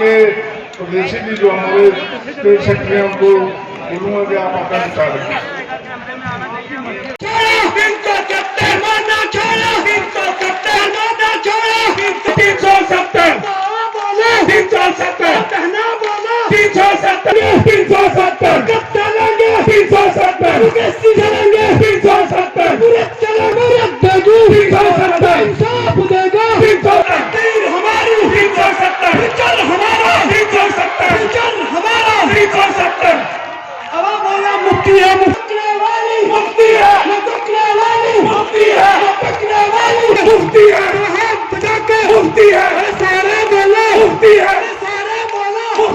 के बेसिकली जो हमारे स्टेट सेक्रेटरी हैं उनको बोलूंगा कि आप अपना विचार रखें।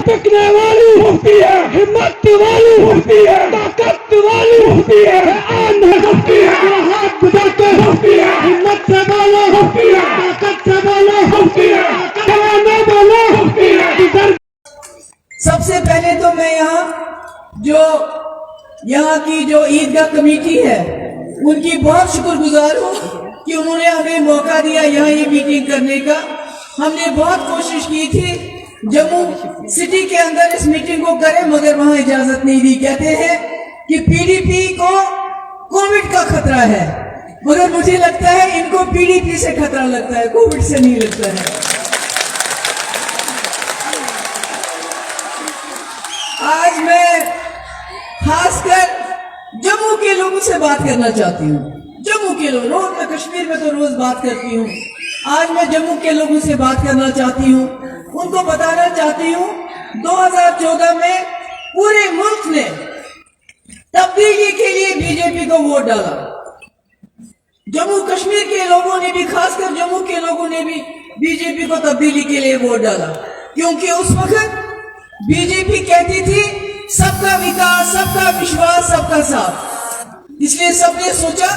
पकने वाली मुफ्ती है, हिम्मत वाली मुफ्ती है, ताकत वाली मुफ्ती है, आंधा मुफ्ती है, हाथ बढ़ाकर मुफ्ती है, हिम्मत से बोलो मुफ्ती है, ताकत से बोलो मुफ्ती है, जवाना बोलो मुफ्ती है। सबसे पहले तो मैं यहाँ की जो ईदगाह कमेटी है उनकी बहुत शुक्रगुजार हूँ कि उन्होंने हमें मौका दिया यहाँ ये मीटिंग करने का। हमने बहुत कोशिश की थी जम्मू सिटी के अंदर इस मीटिंग को करें, मगर वहां इजाजत नहीं दी। कहते हैं कि पीडीपी को कोविड का खतरा है, मगर मुझे लगता है इनको पीडीपी से खतरा लगता है, कोविड से नहीं लगता है। आज मैं खासकर जम्मू के लोगों से बात करना चाहती हूँ। जम्मू के लोग, रोज मैं कश्मीर में तो रोज बात करती हूँ, आज मैं जम्मू के लोगों से बात करना चाहती हूँ। उनको बताना चाहती हूँ 2014 में पूरे मुल्क ने तब्दीली के लिए बीजेपी को वोट डाला। जम्मू कश्मीर के लोगों ने भी, खासकर जम्मू के लोगों ने भी बीजेपी को तब्दीली के लिए वोट डाला, क्योंकि उस वक्त बीजेपी कहती थी सबका विकास, सबका विश्वास, सबका साथ। इसलिए सबने सोचा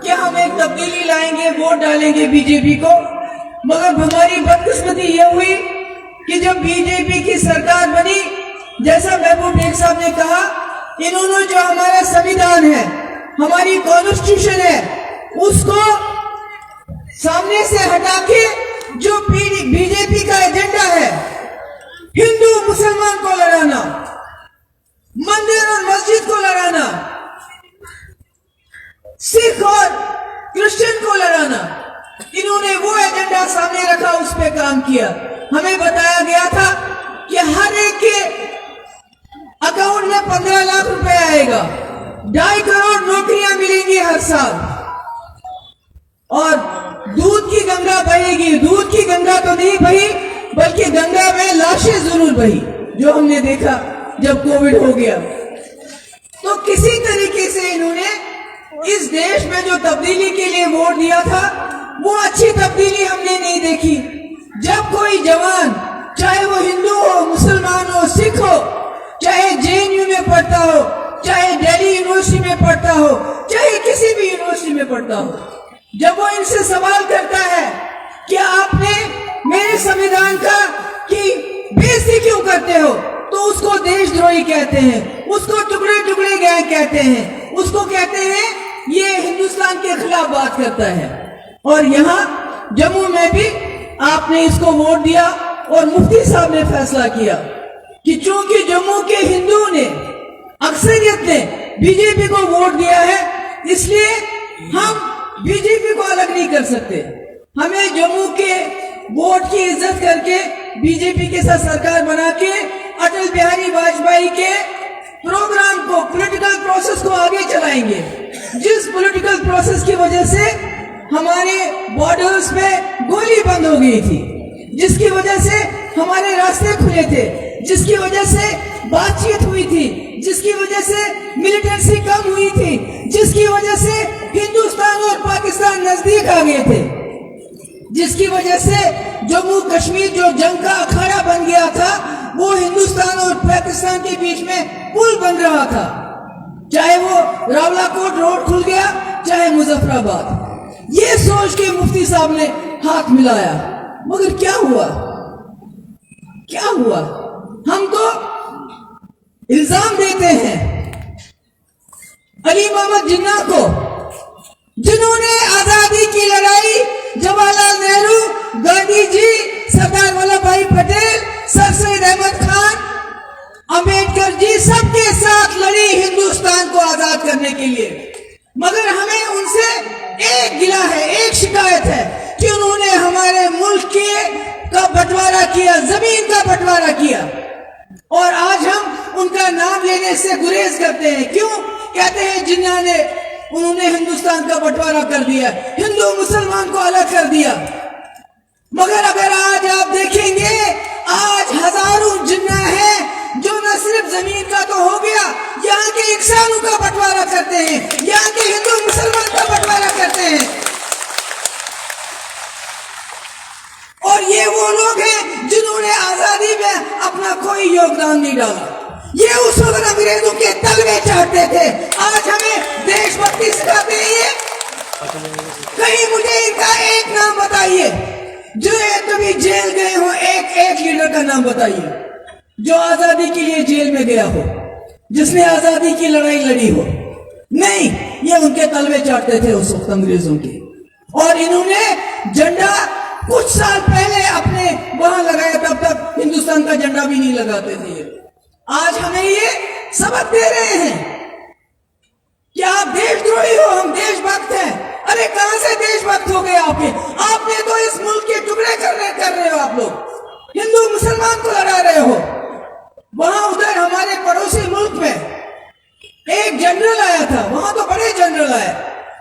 कि हम एक तब्दीली लाएंगे, वोट डालेंगे बीजेपी को। मगर हमारी बदकिस्मती यह हुई कि जब बीजेपी की सरकार बनी, जैसा महबूब बेग साहब ने कहा, इन्होंने जो हमारा संविधान है, हमारी कॉन्स्टिट्यूशन है, उसको सामने से हटा के जो बीजेपी का एजेंडा है, हिंदू मुसलमान को लड़ाना, मंदिर और मस्जिद को लड़ाना, सिख और क्रिश्चियन को लड़ाना, इन्होंने वो एजेंडा सामने रखा, उस पे काम किया। हमें बताया गया था कि हर एक के अकाउंट में 15 लाख रुपए आएगा, 2.5 करोड़ नौकरियां मिलेंगी हर साल, और दूध की गंगा बहेगी। दूध की गंगा तो नहीं बही, बल्कि गंगा में लाशें जरूर बही, जो हमने देखा जब कोविड हो गया। तो किसी तरीके से इन्होंने इस देश में जो तब्दीली के लिए वोट दिया था, वो अच्छी तब्दीली हमने नहीं देखी। जब कोई जवान, चाहे वो हिंदू हो, मुसलमान हो, सिख हो, चाहे जेएनयू में पढ़ता हो, चाहे दिल्ली यूनिवर्सिटी में पढ़ता हो, चाहे किसी भी यूनिवर्सिटी में पढ़ता हो, जब वो इनसे सवाल करता है कि आपने मेरे संविधान का की बेइज्जती क्यों करते हो, तो उसको देशद्रोही कहते हैं, उसको टुकड़े टुकड़े गए कहते हैं, उसको कहते हैं ये हिंदुस्तान के खिलाफ बात करता है। और यहाँ जम्मू में भी आपने इसको वोट दिया और मुफ्ती साहब ने फैसला किया कि चूंकि जम्मू के हिंदुओं ने, अक्सरियत ने बीजेपी को वोट दिया है, इसलिए हम बीजेपी को अलग नहीं कर सकते। हमें जम्मू के वोट की इज्जत करके बीजेपी के साथ सरकार बना के अटल बिहारी वाजपेयी के प्रोग्राम को, पॉलिटिकल प्रोसेस को आगे चलाएंगे। जिस पॉलिटिकल प्रोसेस की वजह से हमारे बॉर्डर्स पे गोली बंद हो गई थी, जिसकी वजह से हमारे रास्ते खुले थे, जिसकी वजह से बातचीत हुई थी, जिसकी वजह से मिलिटेंसी कम हुई थी, जिसकी वजह से हिंदुस्तान और पाकिस्तान नजदीक आ गए थे, जिसकी वजह से जम्मू कश्मीर जो जंग का अखाड़ा बन गया था, वो हिंदुस्तान और पाकिस्तान के बीच में पुल बन रहा था। चाहे वो रावलाकोट रोड खुल गया, चाहे मुजफ्फराबाद। ये सोच के मुफ्ती साहब ने हाथ मिलाया, मगर क्या हुआ? क्या हुआ? हम तो इल्जाम देते हैं अली मोहम्मद जिन्ना को, जिन्होंने आजादी की लड़ाई जवाहरलाल नेहरू, गांधी जी, सरदार वल्लभ भाई पटेल, सर सैयद बर्बाद करने के लिए। मगर हमें उनसे एक गिला है, एक शिकायत है कि उन्होंने हमारे मुल्क का बंटवारा किया, जमीन का बंटवारा किया, और आज हम उनका नाम लेने से गुरेज करते हैं। क्यों? कहते हैं जिन्ना ने, उन्होंने हिंदुस्तान का बंटवारा कर दिया, हिंदू मुसलमान को अलग कर दिया। मगर अगर आज आप देखेंगे, आज हजारों जिन्ना है जो न सिर्फ जमीन का तो हो गया, यहाँ के इंसानों का बंटवारा करते हैं, यहाँ के हिंदू मुसलमान का बंटवारा करते हैं। और ये वो लोग हैं जिन्होंने आजादी में अपना कोई योगदान नहीं डाला। ये उस वक्त अंग्रेजों के तलवे चाहते थे, आज हमें देशभक्ति सिखाते हैं ये। कहीं मुझे इनका एक नाम बताइए जो कभी जेल गए हो, एक लीडर का नाम बताइए जो आजादी के लिए जेल में गया हो, जिसने आजादी की लड़ाई लड़ी हो। नहीं, ये उनके तलवे चाटते थे उस वक्त अंग्रेजों के। और इन्होंने झंडा कुछ साल पहले अपने वहां लगाया, तब तक हिंदुस्तान का झंडा भी नहीं लगाते थे। आज हमें ये सबक दे रहे हैं कि आप देशद्रोही हो, हम देशभक्त हैं। अरे कहां से देशभक्त हो गए आपने तो इस मुल्क के टुकड़े कर रहे हो। आप लोग हिंदू मुसलमान को लड़ा रहे हो। वहां उधर हमारे पड़ोसी मुल्क में एक जनरल आया था, वहां तो बड़े जनरल आए,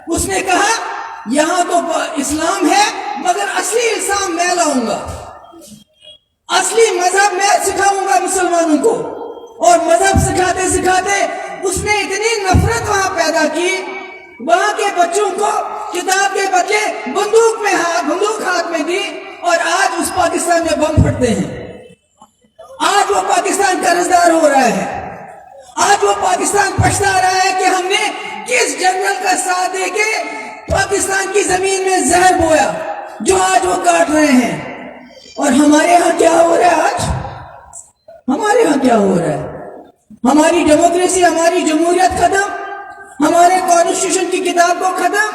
उसने कहा यहां तो इस्लाम है मगर असली इस्लाम मैं लाऊंगा, असली मजहब मैं सिखाऊंगा मुसलमानों को। और मजहब सिखाते सिखाते उसने इतनी नफरत वहां पैदा की, वहां के बच्चों को किताब के बदले बंदूक हाथ में दी, और आज उस पाकिस्तान में बम फटते हैं। आज वो पाकिस्तान कर्जदार हो रहा है, आज वो पाकिस्तान पछता रहा है कि हमने किस जनरल का साथ देके पाकिस्तान की जमीन में जहर बोया जो आज वो काट रहे हैं। और हमारे यहाँ क्या हो रहा है? आज हमारे यहाँ क्या हो रहा है? हमारी डेमोक्रेसी, हमारी जमहूरियत खत्म, हमारे कॉन्स्टिट्यूशन की किताब को खत्म,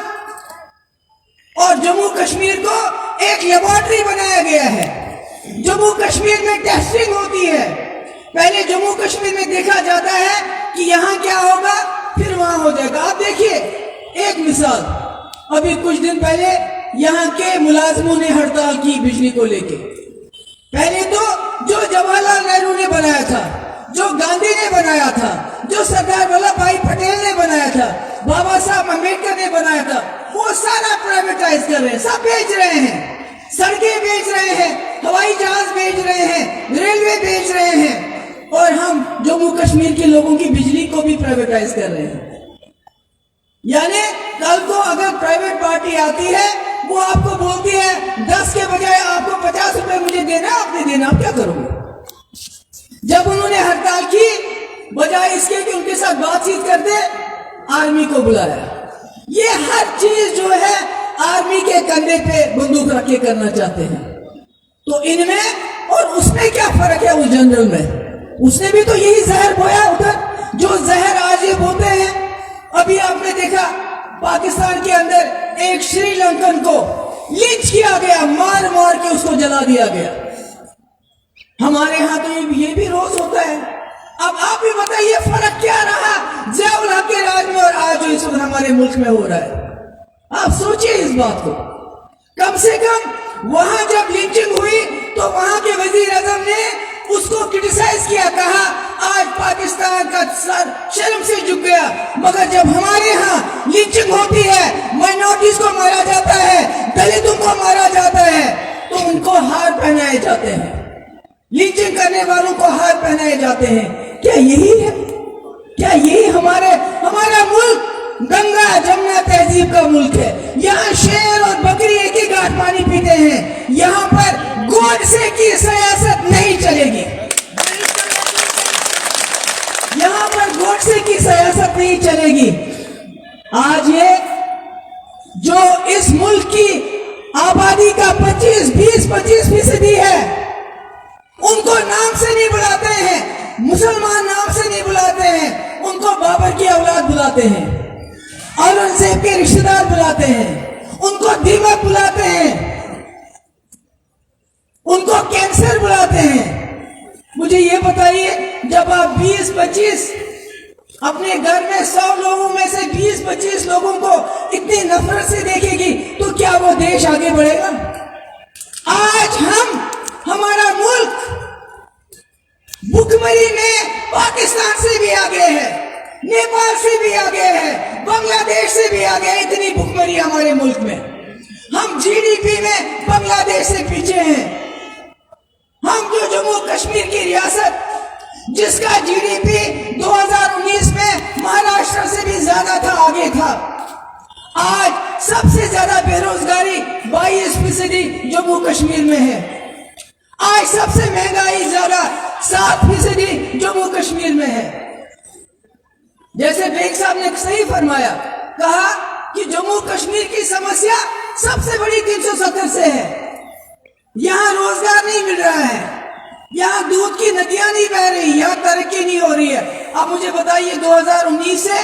और जम्मू कश्मीर को एक लेबोरेटरी बनाया गया है। जम्मू कश्मीर में टेस्टिंग होती है। पहले जम्मू कश्मीर में देखा जाता है कि यहाँ क्या होगा, फिर वहां हो जाएगा। आप देखिए एक मिसाल, अभी कुछ दिन पहले यहाँ के मुलाजमों ने हड़ताल की बिजली को लेके। पहले तो जो जवाहरलाल नेहरू ने बनाया था, जो गांधी ने बनाया था, जो सरदार वल्लभ भाई पटेल ने बनाया था, बाबा साहब अम्बेडकर ने बनाया था, वो सारा प्राइवेटाइज कर रहे हैं, सब बेच रहे हैं। सड़कें बेच रहे हैं, हवाई जहाज बेच रहे हैं, रेलवे बेच रहे हैं, और हम जम्मू कश्मीर के लोगों की बिजली को भी प्राइवेटाइज कर रहे हैं। यानी कल को अगर प्राइवेट पार्टी आती है, वो आपको बोलती है 10 के बजाय आपको 50 रुपए मुझे देना, आपने देना, आप क्या करोगे? जब उन्होंने हड़ताल की, बजाय इसके कि उनके साथ बातचीत कर दे, आर्मी को बुलाया। ये हर चीज जो है आर्मी के कंधे पे बंदूक रख के करना चाहते हैं। तो इनमें और उसमें क्या फर्क है? उस जनरल में उसने भी तो यही जहर बोया उधर, जो जहर आज ये बोते हैं। अभी आपने देखा पाकिस्तान के अंदर एक श्रीलंकन को लिंच किया गया, मार मार के उसको जला दिया गया। हमारे यहाँ तो ये भी रोज होता है। अब आप भी बताइए फर्क क्या रहा ज़ियाउल हक के राज में और आज जो इस वक्त हमारे मुल्क में हो रहा है? आप सोचिए इस बात को। कम से कम वहां जब लिंचिंग हुई तो वहां के वजीर आजम ने उसको क्रिटिसाइज किया, कहा आज पाकिस्तान का सर शर्म से झुक गया। मगर जब हमारे यहाँ लिंचिंग होती है, माइनॉरिटीज को मारा जाता है, दलितों को मारा जाता है, तो उनको हार पहनाए जाते हैं, लिंचिंग करने वालों को हार पहनाए जाते हैं। क्या यही है? क्या यही हमारा मुल्क गंगा जमुना तहजीब का मुल्क है? यहाँ शेर और बकरी एक ही घाट पानी पीते हैं। यहाँ पर गोडसे की सियासत नहीं चलेगी, यहाँ पर गोडसे की सियासत नहीं चलेगी। आज ये जो इस मुल्क की आबादी का 20-25% है, उनको नाम से नहीं बुलाते हैं, मुसलमान नाम से नहीं बुलाते हैं, उनको बाबर की औलाद बुलाते हैं, औरंगजेब के रिश्तेदार बुलाते हैं, उनको दीमक बुलाते हैं, उनको कैंसर बुलाते हैं। मुझे ये बताइए, जब आप 20-25 अपने घर में 100 लोगों में से 20-25 लोगों को इतनी नफरत से देखेगी तो क्या वो देश आगे बढ़ेगा? आज हमारा मुल्क भुखमरी में पाकिस्तान से भी आगे है, नेपाल से भी आगे है, बांग्लादेश से भी आगे है। इतनी भुखमरी हमारे मुल्क में। हम जीडीपी में बांग्लादेश से पीछे हैं। हम जो जम्मू कश्मीर की रियासत जिसका जीडीपी 2019 में महाराष्ट्र से भी ज्यादा था, आगे था, आज सबसे ज्यादा बेरोजगारी 22% जम्मू कश्मीर में है। आज सबसे महंगाई ज्यादा 7% जम्मू कश्मीर में है। जैसे बेग साहब ने सही फरमाया, कहा कि जम्मू कश्मीर की समस्या सबसे बड़ी 370 से है। यहां रोजगार नहीं मिल रहा है, यहाँ दूध की नदियां नहीं बह रही, यहाँ तरक्की नहीं हो रही है। अब मुझे बताइए 2019 से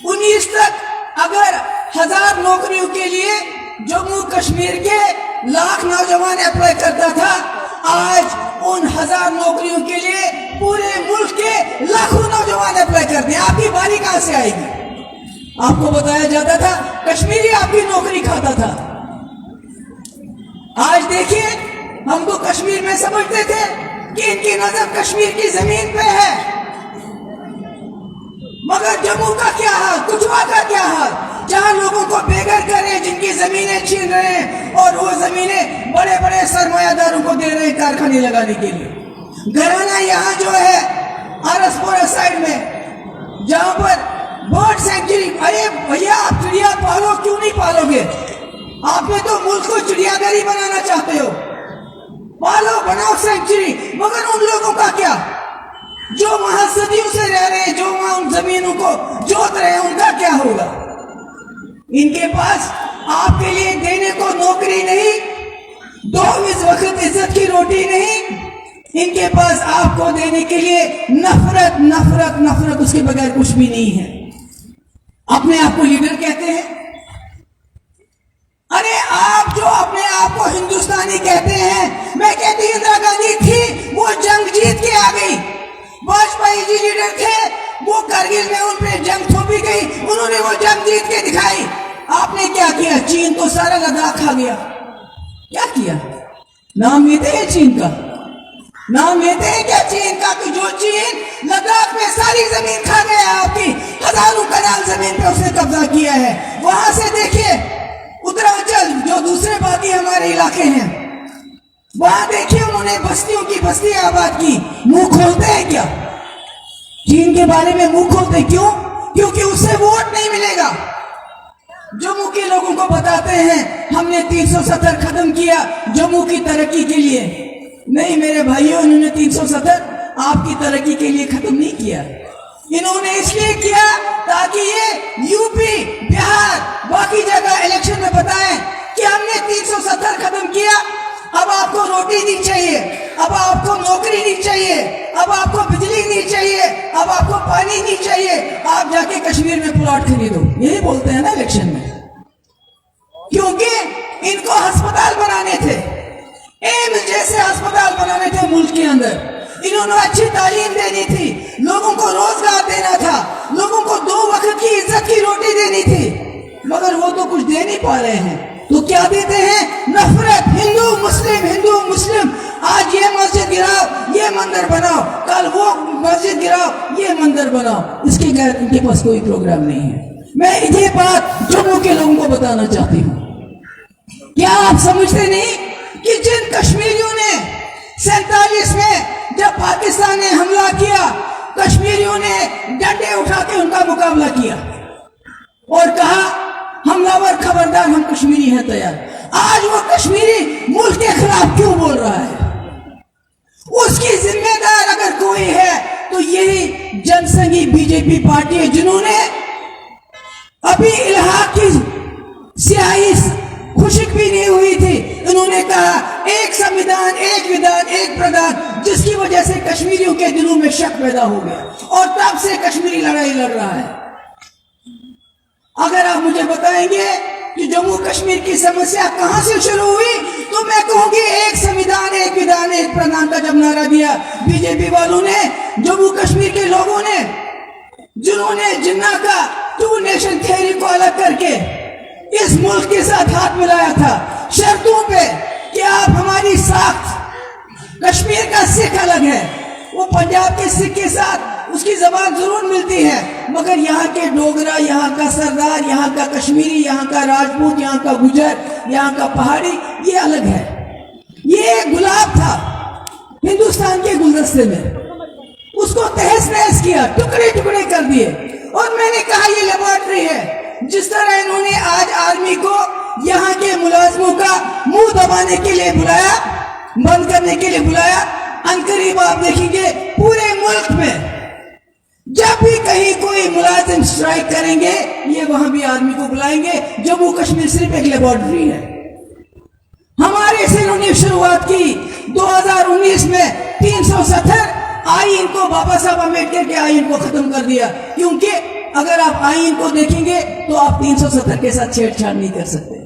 19 तक अगर 1000 नौकरियों के लिए जम्मू कश्मीर के लाख नौजवान अप्लाई करता था, आज उन 1000 नौकरियों के लिए पूरे मुल्क के लाखों नौजवान अप्लाई करते हैं। आपकी बारी कहां से आएगी? आपको बताया जाता था कश्मीरी आपकी नौकरी खाता था। आज देखिए, हम तो कश्मीर में समझते थे कि इनकी नजर कश्मीर की जमीन पे है, मगर जम्मू का क्या हाल, कठुआ का क्या हाल, जहां लोगों को बेघर कर रहे हैं, जिनकी जमीनें छीन रहे हैं और वो जमीनें बड़े बड़े सरमायादारों को दे रहे हैं कारखाने लगाने के लिए। घराना यहाँ जो है आरसपुरा साइड में, जहां पर बर्ड सेंचुरी, अरे भैया आप चिड़िया पालो, क्यों नहीं पालोगे? आपने तो मुल्क को चिड़ियाघर ही बनाना चाहते हो, पालो, बनाओ सेंचुरी, मगर उन लोगों का क्या जो वहां सदियों से रह रहे हैं, जो वहां उन जमीनों को जोत रहे हैं, उनका क्या होगा? इनके पास आपके लिए देने को नौकरी नहीं, 2 वक्त इज्जत की रोटी नहीं, इनके पास आपको देने के लिए नफरत नफरत नफरत, उसके बगैर कुछ भी नहीं है। अपने आप को लीडर कहते हैं। अरे आप जो अपने आप को हिंदुस्तानी कहते हैं, मैं कहती इंदिरा गांधी थी, वो जंग जीत के आ गई। वाजपेयी जी लीडर थे, वो करगिल में उन पे जंग थोपी गई, उन्होंने वो जंग जीत के दिखाई। आपने क्या किया? चीन तो सारा लद्दाख खा गया। क्या किया? नाम लेते हैं चीन का? नाम लेते हैं क्या चीन का? कि जो चीन लद्दाख में सारी जमीन खा गया, आपकी हजारों कनाल जमीन पे उसने कब्जा किया है। वहां से देखिए उत्तरांचल, जो दूसरे बाकी हमारे इलाके हैं, वहां देखिए उन्होंने बस्तियों की बस्तियां आबाद की। मुंह खोलते हैं क्या चीन के बारे में? मुंह खोलते क्यों? क्योंकि उससे वोट नहीं मिलेगा। जम्मू के लोगों को बताते हैं हमने 370 खत्म किया जम्मू की तरक्की के लिए। नहीं मेरे भाइयों, इन्होंने 370 आपकी तरक्की के लिए खत्म नहीं किया। इन्होंने इसलिए किया ताकि ये यूपी, बिहार, बाकी जगह इलेक्शन में बताएं कि हमने 370 खत्म किया, अब आपको रोटी नहीं चाहिए, अब आपको नौकरी नहीं चाहिए, अब आपको बिजली नहीं चाहिए, अब आपको पानी नहीं चाहिए, आप जाके कश्मीर में प्लॉट खरीदो। यही बोलते हैं ना इलेक्शन में, क्योंकि इनको अस्पताल बनाने थे, एम्स जैसे अस्पताल बनाने थे मुल्क के अंदर। इन्होंने अच्छी तालीम देनी थी, लोगों को रोजगार देना था, लोगों को 2 वक्त की इज्जत की रोटी देनी थी, मगर वो तो कुछ दे नहीं पा रहे हैं। तो क्या देते हैं? नफरत, हिंदू मुस्लिम, हिंदू मुस्लिम। आज ये मस्जिद गिराओ, ये मंदिर बनाओ, कल वो मस्जिद गिराओ, ये मंदिर बनाओ। इसके गैर इनके पास कोई प्रोग्राम नहीं है। मैं ये बात जम्मू के लोगों को बताना चाहती हूँ। क्या आप समझते नहीं कि जिन कश्मीरियों ने 47 में जब पाकिस्तान ने हमला किया, कश्मीरियों ने डंडे उठा के उनका मुकाबला किया और कहा हमलावर खबरदार, हम कश्मीरी हैं तैयार। आज वो कश्मीरी मुल्क के खिलाफ क्यों बोल रहा है? उसकी जिम्मेदार अगर कोई है तो यही जनसंघी बीजेपी पार्टी है, जिन्होंने अभी इलाहाबाद की स्याही खुशक भी नहीं हुई थी, इन्होंने कहा एक संविधान, एक विधान, एक प्रधान, जिसकी वजह से कश्मीरियों के दिलों में शक पैदा हो गया और तब से कश्मीरी लड़ाई लड़ रहा है। अगर आप मुझे बताएंगे कि जम्मू कश्मीर की समस्या कहां से शुरू हुई, तो मैं कहूंगी एक संविधान, एक विधान, एक प्रधान का जब नारा दिया बीजेपी वालों ने, जम्मू कश्मीर के लोगों ने, जिन्होंने जिन्ना का टू नेशन थ्योरी को अलग करके इस मुल्क के साथ हाथ मिलाया था, शर्तों पे कि आप हमारी साख्त, कश्मीर का सिख अलग है, वो पंजाब के सिख के साथ उसकी जबान जरूर मिलती है, मगर यहाँ के डोगरा, यहाँ का सरदार, यहाँ का कश्मीरी, यहाँ का राजपूत, यहाँ का गुजर, यहाँ का पहाड़ी, ये अलग है। ये एक गुलाब था हिंदुस्तान के गुलदस्ते में, उसको तहस नहस किया, टुकड़े टुकड़े कर दिए। और मैंने कहा ये लेबोरेटरी है। जिस तरह इन्होंने आज आर्मी को यहाँ के मुलाजमों का मुंह दबाने के लिए बुलाया, बंद करने के लिए बुलाया, अनकरीब आप देखेंगे पूरे मुल्क में जब भी कहीं कोई मुलाजिम स्ट्राइक करेंगे, ये वहां भी आर्मी को बुलाएंगे। जम्मू कश्मीर सिर्फ एक लेबोरेटरी है। हमारे से इन्होंने शुरुआत की 2019 में 370 आईन को, बाबा साहब अम्बेडकर के आईन को खत्म कर दिया, क्योंकि अगर आप आईन को देखेंगे तो आप 370 के साथ छेड़छाड़ नहीं कर सकते।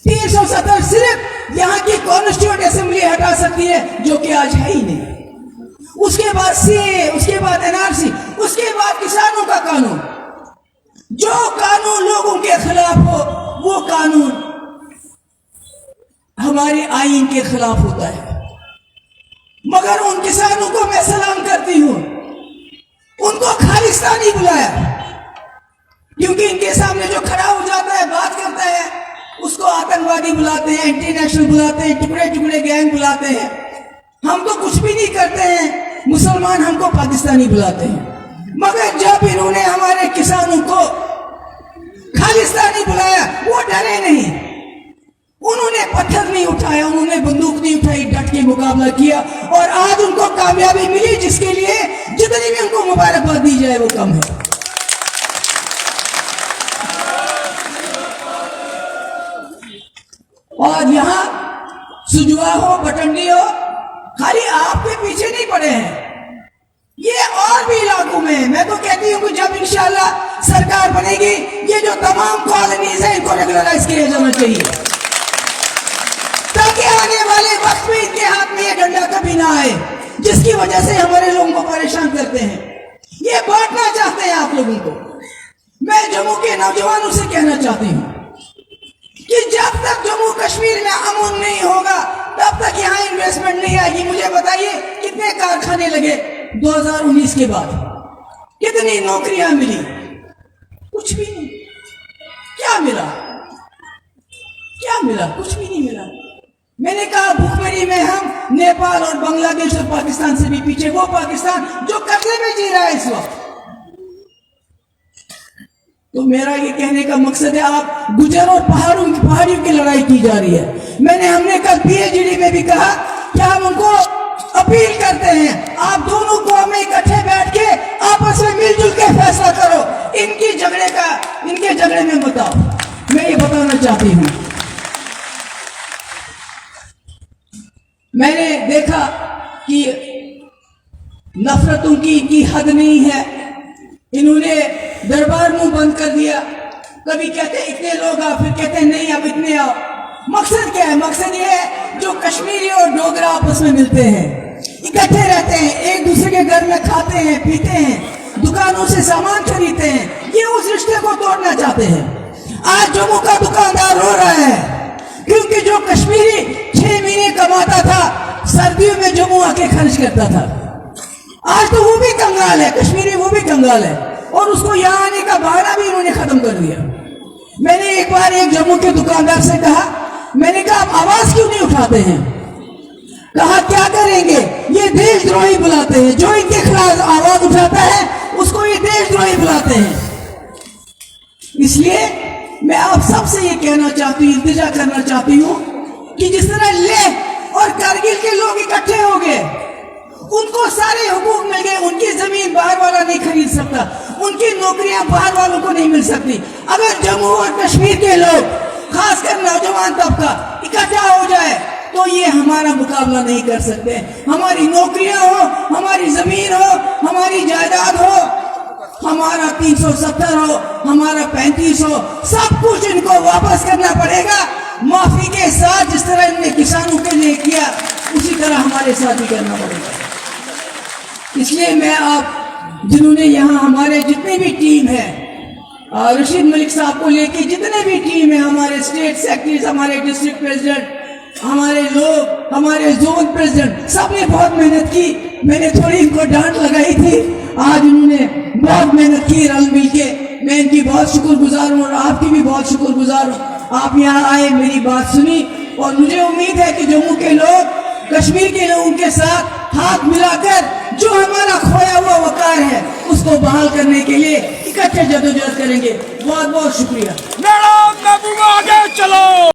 370 सिर्फ यहाँ की कॉन्स्टिट्यूंट असेंबली हटा सकती है, जो कि आज है ही नहीं। उसके बाद सीए, उसके बाद एनआरसी, उसके बाद किसानों का कानून। जो कानून लोगों के खिलाफ हो वो कानून हमारे आईन के खिलाफ होता है। मगर उन किसानों को मैं सलाम करती हूं, उनको खालिस्तानी बुलाया, क्योंकि इनके सामने जो खड़ा हो जाता है, बात करता है, उसको आतंकवादी बुलाते हैं, इंटरनेशनल बुलाते हैं, टुकड़े टुकड़े गैंग बुलाते हैं। हम तो कुछ भी नहीं करते हैं, मुसलमान हमको पाकिस्तानी बुलाते हैं। मगर जब इन्होंने हमारे किसानों को खालिस्तानी बुलाया, वो डरे नहीं, उन्होंने पत्थर नहीं उठाया, उन्होंने बंदूक नहीं उठाई, डट के मुकाबला किया और आज उनको कामयाबी मिली, जिसके लिए जितनी भी उनको मुबारकबाद दी जाए वो कम है। और यहाँ सुजवा हो, बटंडी हो, खाली आपके पीछे नहीं पड़े हैं, ये और भी इलाकों में। मैं तो कहती हूँ कि जब इंशाल्लाह सरकार बनेगी, ये जो तमाम कॉलोनीज है इनको रेगुलराइज किया जाना चाहिए, ताकि आने वाले वक्त में इनके हाथ में ये डंडा कभी ना आए, जिसकी वजह से हमारे लोगों को परेशान करते हैं। ये बांटना चाहते हैं आप लोगों को। मैं जम्मू के नौजवानों से कहना चाहती हूँ कि जब तक जम्मू कश्मीर में अमन नहीं होगा, तब तक यहाँ इन्वेस्टमेंट नहीं आएगी। मुझे बताइए कितने कारखाने लगे 2019 के बाद, कितनी नौकरियां मिली? कुछ भी नहीं। क्या मिला? क्या मिला? कुछ भी नहीं मिला। मैंने कहा भूखमरी में हम नेपाल और बांग्लादेश और पाकिस्तान से भी पीछे, वो पाकिस्तान जो कर्जे में जी रहा है इस वक्त। तो मेरा ये कहने का मकसद है, आप गुजर और पहाड़ियों की लड़ाई की जा रही है। हमने कल पीएचडी में भी कहा कि हम उनको अपील करते हैं, आप दोनों को में इकट्ठे बैठ के आपस में मिलजुल के फैसला करो, इनके झगड़े में बताओ। मैं ये बताना चाहती हूँ, मैंने देखा कि नफरतों की हद नहीं है। इन्होंने दरबार मुंह बंद कर दिया। कभी कहते इतने लोग आओ, फिर कहते नहीं अब इतने आओ। मकसद क्या है? मकसद ये है जो कश्मीरी और डोगरा आपस में मिलते हैं, इकट्ठे रहते हैं, एक दूसरे के घर में खाते हैं, पीते हैं, दुकानों से सामान खरीदते हैं, ये उस रिश्ते को तोड़ना चाहते हैं। आज जम्मू का दुकानदार रो रहा है, क्योंकि जो कश्मीरी 6 महीने कमाता था, सर्दियों में जम्मू आके खर्च करता था, आज तो वो भी कंगाल है, कश्मीरी वो भी कंगाल है, और उसको यहाँ आने का बहाना भी इन्होंने खत्म कर दिया। मैंने एक बार एक जम्मू के दुकानदार से कहा, मैंने कहा आप आवाज क्यों नहीं उठाते हैं? कहा क्या करेंगे, ये देशद्रोही बुलाते हैं, जो इनके खिलाफ आवाज उठाता है उसको ये देशद्रोही बुलाते हैं। इसलिए मैं आप सबसे ये कहना चाहती हूँ, इल्तिजा करना चाहती हूँ कि जिस तरह लेह और कारगिल के लोग इकट्ठे हो गए, उनको सारे हुकूक मिल गए, उनकी जमीन बाहर वाला नहीं खरीद सकता, उनकी नौकरियां बाहर वालों को नहीं मिल सकती। अगर जम्मू और कश्मीर के लोग, खासकर नौजवान तबका इकट्ठा हो जाए तो ये हमारा मुकाबला नहीं कर सकते। हमारी नौकरियां हो, हमारी जमीन हो, हमारी जायदाद हो, हमारा 370 हो, हमारा 35 हो, सब कुछ इनको वापस करना पड़ेगा, माफी के साथ। जिस तरह इनने किसानों के लिए किया, उसी तरह हमारे साथ भी करना पड़ेगा। इसलिए मैं आप जिन्होंने यहाँ हमारे जितने भी टीम है, रशीद मलिक साहब को लेके जितने भी टीम है, हमारे स्टेट सेक्रेटरीज, हमारे डिस्ट्रिक्ट प्रेसिडेंट, हमारे लोग, हमारे जोन प्रेसिडेंट, सबने बहुत मेहनत की। मैंने थोड़ी इनको डांट लगाई थी, आज उन्होंने बहुत मेहनत की रल मिल के। मैं इनकी बहुत शुक्रगुजार हूँ और आपकी भी बहुत शुक्रगुजार हूँ। आप यहाँ आए, मेरी बात सुनी और मुझे उम्मीद है कि जम्मू के लोग कश्मीर के लोगों के साथ हाथ मिलाकर जो हमारा खोया हुआ वकार है उसको बहाल करने के लिए इकट्ठे जदोजहद करेंगे। बहुत बहुत शुक्रिया। मैडम, आगे चलो।